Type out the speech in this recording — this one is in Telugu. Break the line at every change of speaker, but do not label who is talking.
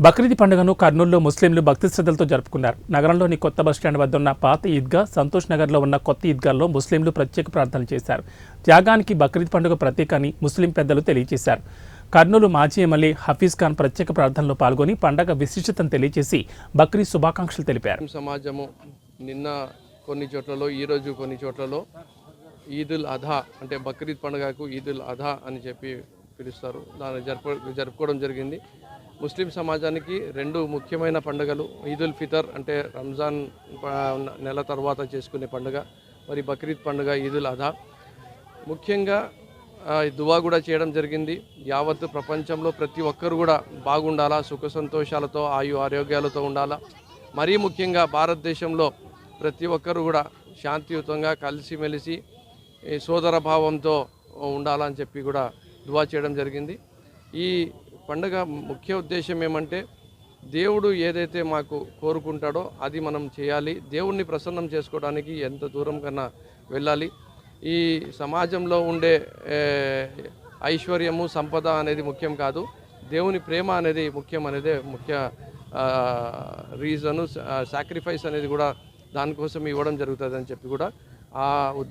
బక్రీద్ పండుగను కర్నూలులో ముస్లింలు భక్తి శ్రద్ధలతో జరుపుకున్నారు. నగరంలోని కొత్త బస్టాండ్ వద్ద ఉన్న పాత ఈద్గా, సంతోష్ నగర్లో ఉన్న కొత్త ఈద్గాల్లో ముస్లింలు ప్రత్యేక ప్రార్థనలు చేశారు. త్యాగానికి బక్రీద్ పండుగ ప్రతీక అని ముస్లిం పెద్దలు తెలియజేశారు. కర్నూలు మాజీ ఎమ్మెల్యే హఫీజ్ ఖాన్ ప్రత్యేక ప్రార్థనలో పాల్గొని పండగ విశిష్టతను తెలియజేసి బక్రీద్ శుభాకాంక్షలు తెలిపారు.
సమాజము నిన్న కొన్ని చోట్లలో, ఈరోజు కొన్ని చోట్లలో ఈదుల్ అధా అంటే బక్రీద్ పండుగకు ఈదుల్ అధా అని చెప్పి పిలుస్తారు. దాన్ని జరుపుకోవడం జరిగింది. ముస్లిం సమాజానికి రెండు ముఖ్యమైన పండుగలు, ఈదుల్ ఫితర్ అంటే రంజాన్ నెల తర్వాత చేసుకునే పండుగ, మరి బక్రీద్ పండుగ ఈదుల్ అధా. ముఖ్యంగా దువా కూడా చేయడం జరిగింది. యావత్ ప్రపంచంలో ప్రతి ఒక్కరు కూడా బాగుండాలా, సుఖ సంతోషాలతో ఆరోగ్యాలతో ఉండాలా. మరీ ముఖ్యంగా భారతదేశంలో ప్రతి ఒక్కరు కూడా శాంతియుతంగా కలిసిమెలిసి సోదర భావంతో ఉండాలని చెప్పి కూడా దువా చేయడం జరిగింది. ఈ పండుగ ముఖ్య ఉద్దేశం ఏమంటే, దేవుడు ఏదైతే మాకు కోరుకుంటాడో అది మనం చేయాలి. దేవుణ్ణి ప్రసన్నం చేసుకోవడానికి ఎంత దూరం కన్నా వెళ్ళాలి. ఈ సమాజంలో ఉండే ఐశ్వర్యము, సంపద అనేది ముఖ్యం కాదు, దేవుని ప్రేమ అనేది ముఖ్యం అనేదే ముఖ్య రీజను. సాక్రిఫైస్ అనేది కూడా దానికోసం ఇవ్వడం జరుగుతుంది అని చెప్పి కూడా ఆ ఉద్దేశం